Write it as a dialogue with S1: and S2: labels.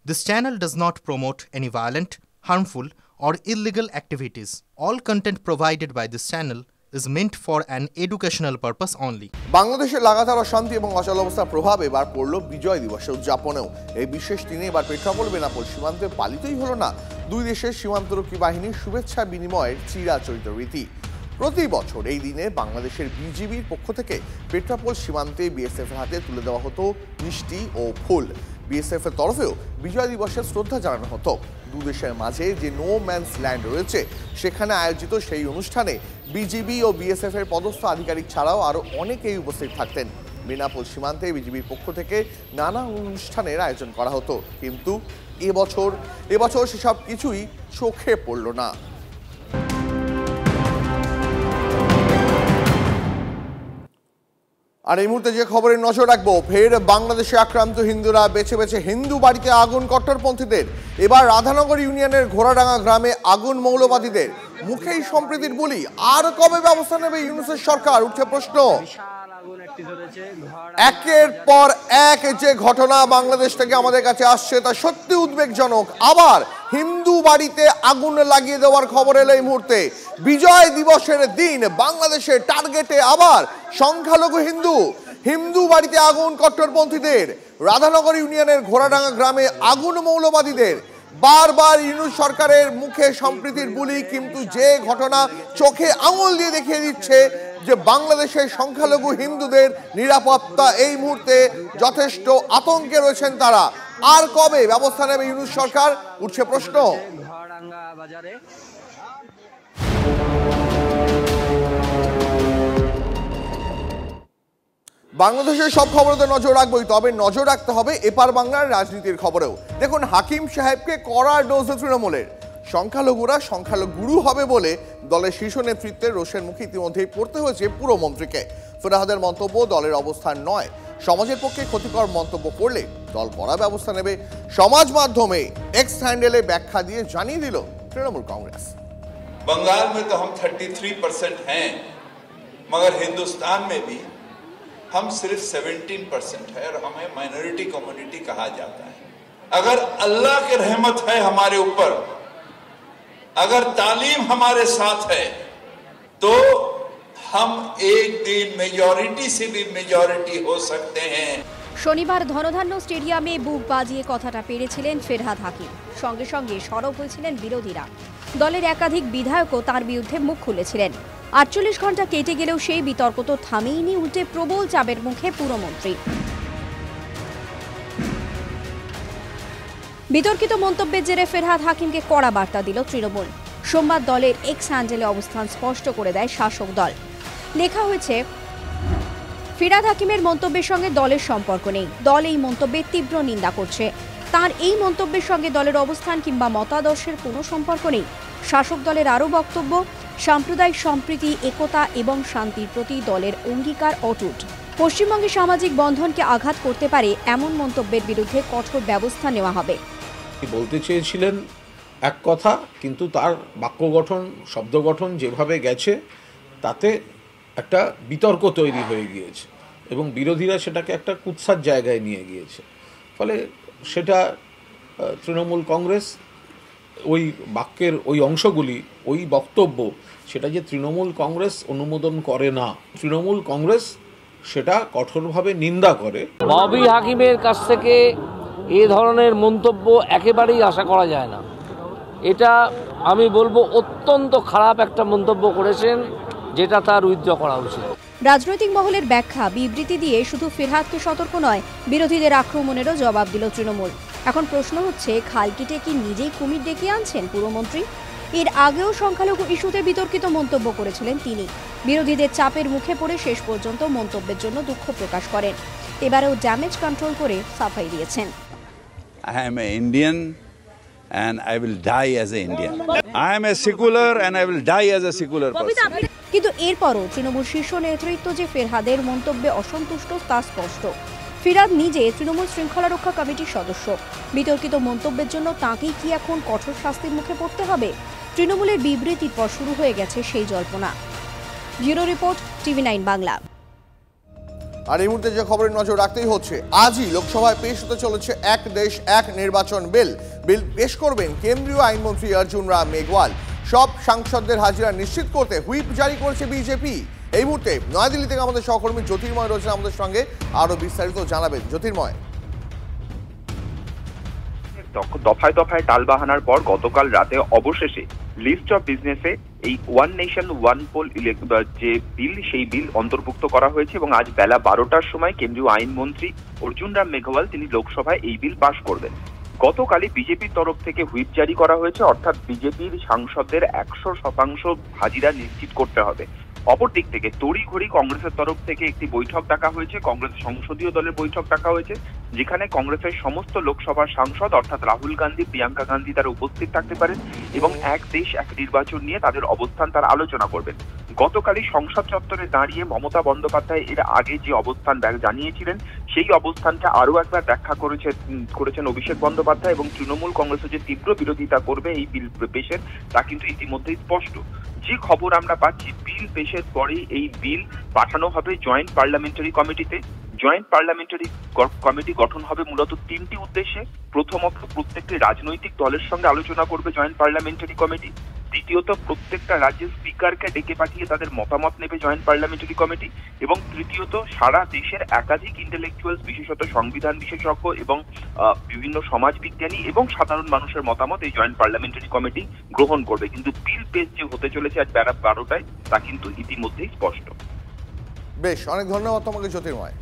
S1: This channel does not promote any violent, harmful, or illegal activities. All content provided by this channel is meant for an educational purpose only.
S2: বাংলাদেশের লাগাতার অশান্তি এবং অচল অবস্থার প্রভাব এবার পড়ল বিজয় দিবসের উদযাপনেও। এই বিশেষ দিনে এবার পেট্রাপোল বেনাপোল সীমান্তে পালিতই হলো না দুই দেশের সীমান্তরক্ষী বাহিনীর শুভেচ্ছা বিনিময়ের চিরাচরিত রীতি। প্রতি বছর এই দিনে বাংলাদেশের বিজিবির পক্ষ থেকে পেট্রাপোল সীমান্তে বিএসএফ এর হাতে তুলে দেওয়া হতো মিষ্টি ও ফুল। বিএসএফ এর তরফেও বিজয় দিবসের শ্রদ্ধা জানানো হতো। দু দেশের মাঝে যে নো ম্যানস ল্যান্ড রয়েছে সেখানে আয়োজিত সেই অনুষ্ঠানে বিজিবি ও বিএসএফ এর পদস্থ আধিকারিক ছাড়াও আরও অনেকেই উপস্থিত থাকতেন। বেনাপোল সীমান্তে বিজিবির পক্ষ থেকে নানা অনুষ্ঠানের আয়োজন করা হতো, কিন্তু এবছর সেসব কিছুই চোখে পড়ল না। আর এই মুহূর্তে যে খবরের নজর রাখবো, ফের বাংলাদেশে আক্রান্ত হিন্দুরা বেছে বেছে হিন্দু বাড়িতে আগুন কট্টরপন্থীদের। এবার রাধানগর ইউনিয়নের ঘোড়াডাঙ্গা গ্রামে আগুন মৌলবাদীদের। মুখেই সম্প্রীতির বুলি। আর কবে ব্যবস্থা নেবে ইউনূসের সরকার, উঠছে প্রশ্ন। একের পর এক যে ঘটনা বাংলাদেশ থেকে আমাদের কাছে আসছে তা সত্যি উদ্বেগজনক। আবার হিন্দু বাড়িতে আগুন লাগিয়ে দেওয়ার খবর এলো এই মুহূর্তে। বিজয় দিবসের দিন বাংলাদেশের টার্গেটে আবার সংখ্যালঘু হিন্দু বাড়িতে আগুন কট্টরপন্থীদের। রাধানগর ইউনিয়নের ঘোড়াডাঙ্গা গ্রামে আগুন মৌলবাদীদের। বারবার ইউনূস সরকারের মুখে সম্প্রীতির বুলি, কিন্তু যে ঘটনা চোখে আঙুল দিয়ে দেখিয়ে দিচ্ছে যে বাংলাদেশের সংখ্যালঘু হিন্দুদের নিরাপত্তা এই মুহূর্তে যথেষ্ট আতঙ্কে রয়েছেন তারা। আর কবে ব্যবস্থা নেবে ইউনূস সরকার, উঠছে প্রশ্ন। বাংলাদেশের সব খবরেতে নজর রাখবোই, তবে নজর রাখতে হবে এপার বাংলার রাজনীতির খবরেও। দেখুন, হাকিম সাহেবকে কড়া ডোজ তৃণমূলের। সংখ্যালঘুরা সংখ্যালঘু হবে বলে দলের শীর্ষ নেতৃত্বের রোষের মুখে ইতিমধ্যেই পড়তে হয়েছে পুরমন্ত্রীকে। ফেরাহাদের মন্তব্য দলের অবস্থান নয়, সমাজের পক্ষে ক্ষতিকর মন্তব্য করলে দল কড়া ব্যবস্থা নেবে। সমাজ মাধ্যমে এক্স হ্যান্ডেলে ব্যাখ্যা দিয়ে জানিয়ে দিল তৃণমূল কংগ্রেস।
S3: बंगाल में तो हम 33% हैं, मगर हिंदुस्तान में भी हम सिर्फ 17% है और हमें माइनॉरिटी कम्युनिटी कहा जाता है। अगर अल्लाह की रहमत है हमारे ऊपर, अगर तालीम हमारे साथ है, तो हम एक दिन मेजॉरिटी से भी मेजॉरिटी हो सकते हैं।
S4: শনিবার ধনধান্য স্টেডিয়ামে বুক বাজিয়ে কথাটা পেরেছিলেন ফেরহাদ হাকিম। সঙ্গে সঙ্গে সরব হয়েছিলেন বিরোধীরা। দলের একাধিক বিধায়কও তার বিরুদ্ধে মুখ খুলেছিলেন। 48 ঘন্টা কেটে গেলেও সেই বিতর্ক তো থামেইনি, উল্টে প্রবল চাপের মুখে পুরমন্ত্রী। বিতর্কিত মন্তব্যের জেরে ফেরহাদ হাকিমকে কড়া বার্তা দিল তৃণমূল। সোমবার দলের এক্স হ্যান্ডেলে অবস্থান স্পষ্ট করে দেয় শাসক দল। লেখা হয়েছে, ফেরহাদ হাকিমের মন্তব্যের সঙ্গে দলের সম্পর্ক নেই। দল এই মন্তব্যের তীব্র নিন্দা করছে। তার এই মন্তব্যের সঙ্গে দলের অবস্থান কিংবা মতাদর্শের কোনো সম্পর্ক নেই। শাসক দলের আরও বক্তব্য, সাম্প্রদায়িক সম্প্রীতি, একতা এবং শান্তির প্রতি দলের অঙ্গীকার অটুট। পশ্চিমবঙ্গে সামাজিক বন্ধনকে আঘাত করতে পারে এমন মন্তব্যের বিরুদ্ধে কঠোর ব্যবস্থা নেওয়া হবে।
S5: বলতে চেয়েছিলেন এক কথা, কিন্তু তার বাক্য গঠন, শব্দ গঠন যেভাবে গেছে তাতে একটা বিতর্ক তৈরি হয়ে গিয়েছে এবং বিরোধীরা সেটাকে একটা কুৎসার জায়গায় নিয়ে গিয়েছে। ফলে সেটা তৃণমূল কংগ্রেস ওই বাক্যের ওই অংশগুলি, ওই বক্তব্য, সেটা যে তৃণমূল কংগ্রেস অনুমোদন করে না, তৃণমূল কংগ্রেস সেটা কঠোরভাবে নিন্দা করে।
S6: ববি হাকিমের কাছ থেকে এ ধরনের মন্তব্য একেবারেই আশা করা যায় না। এটা আমি বলবো অত্যন্ত খারাপ একটা মন্তব্য করেছেন, যেটা তার উইথড্র করা উচিত।
S4: রাজনৈতিক মহলের ব্যাখ্যা, বিবৃতি দিয়ে শুধু ফেরহাদকে সতর্ক নয়, বিরোধীদের আক্রমণেরও জবাব দিল তৃণমূল। এখন প্রশ্ন হচ্ছে, খাল কেটে কি নিজেই কুমির ডেকে আনছেন পুরমন্ত্রী? এর আগেও সংখ্যালঘু ইস্যুতে বিতর্কিত মন্তব্য করেছিলেন তিনি। বিরোধীদের চাপের মুখে পড়ে শেষ পর্যন্ত মন্তব্যের জন্য দুঃখ প্রকাশ করেন। এবারেও ড্যামেজ কন্ট্রোল করে সাফাই দিয়েছেন।
S7: I am an Indian and I will die as an Indian. I am a secular and I will die as a secular person.
S4: কিন্তু এরপরও তৃণমূল শীর্ষ নেতৃত্ব যে ফেরহাদের মন্তব্যে অসন্তুষ্ট তা স্পষ্ট। ফেরহাদ নিজে তৃণমূল শৃঙ্খলা রক্ষা কমিটির সদস্য। বিতর্কিত মন্তব্যের জন্য তাঁকেই কি এখন কঠোর শাস্তির মুখে পড়তে হবে? তৃণমূলের বিবৃতির পর শুরু হয়ে গেছে সেই জল্পনা। Bureau report, TV9 Bangla.
S2: আর এই মুহূর্তে যে খবরের নজর রাখতেই হচ্ছে, আজই লোকসভায় পেশ হতে চলেছে এক দেশ এক নির্বাচন বিল পেশ করবেন কেন্দ্রীয় আইনমন্ত্রী অর্জুন রাম মেঘওয়াল। সব সাংসদদের হাজিরা নিশ্চিত করতে হুইপ জারি করেছে বিজেপি। এই মুহূর্তে নয়াদিল্লি থেকে আমাদের সহকর্মী জ্যোতির্ময় রয়েছেন আমাদের সঙ্গে, আরো বিস্তারিত জানাবেন। জ্যোতির্ময়।
S8: দফায় দফায় টালবাহানার পর গতকাল রাতে অবশেষে লিস্ট অফ বিজনেসে এই ওয়ান নেশন ওয়ান পোল যে বিল, সেই বিল অন্তর্ভুক্ত করা হয়েছে এবং আজ বেলা 12টার সময় কেন্দ্রীয় আইনমন্ত্রী অর্জুন রাম মেঘওয়াল তিনি লোকসভায় এই বিল পাশ করবেন। গতকালই বিজেপির তরফ থেকে হুইপ জারি করা হয়েছে, অর্থাৎ বিজেপির সাংসদদের 100% হাজিরা নিশ্চিত করতে হবে। অপর দিক থেকে তড়িঘড়ি কংগ্রেসের তরফ থেকে একটি বৈঠক ডাকা হয়েছে, কংগ্রেস সংসদীয় দলের বৈঠক ডাকা হয়েছে, যেখানে কংগ্রেসের সমস্ত লোকসভার সাংসদ অর্থাৎ রাহুল গান্ধী, প্রিয়াঙ্কা গান্ধী তারা উপস্থিত থাকতে পারেন এবং এক দেশ এক নির্বাচন নিয়ে তাদের অবস্থান তারা আলোচনা করবেন। গতকালই সংসদ চত্বরে দাঁড়িয়ে মমতা বন্দ্যোপাধ্যায় এর আগে যে অবস্থান জানিয়েছিলেন, সেই অবস্থানকে আরো একবার ব্যাখ্যা করেছেন অভিষেক বন্দ্যোপাধ্যায় এবং তৃণমূল কংগ্রেসের যে তীব্র বিরোধিতা করবে এই বিল পেশের, তা কিন্তু ইতিমধ্যেই স্পষ্ট। যে খবর আমরা পাচ্ছি, বিল পেশের পরে এই বিল পাঠানো হবে জয়েন্ট পার্লামেন্টারি কমিটিতে। জয়েন্ট পার্লামেন্টারি কমিটি গঠন হবে মূলত 3টি উদ্দেশ্যে। প্রথমত, প্রত্যেকটি রাজনৈতিক দলের সঙ্গে আলোচনা করবে জয়েন্ট পার্লামেন্টারি কমিটি। দ্বিতীয়ত, প্রত্যেকটা রাজ্যের স্পিকারকে ডেকে পাঠিয়ে তাদের মতামত নেবে জয়েন্ট পার্লামেন্টারি কমিটি। এবং তৃতীয়ত, সারা দেশের একাধিক ইন্টেলেকচুয়ালস, বিশেষত সংবিধান বিশেষজ্ঞ এবং বিভিন্ন সমাজ বিজ্ঞানী এবং সাধারণ মানুষের মতামত এই জয়েন্ট পার্লামেন্টারি কমিটি গ্রহণ করবে। কিন্তু বিল পেশ যে হতে চলেছে আজ বেলা 12টায়, তা কিন্তু ইতিমধ্যেই স্পষ্ট।
S2: বেশ, অনেক ধন্যবাদ তোমাকে জ্যোতির্ময়।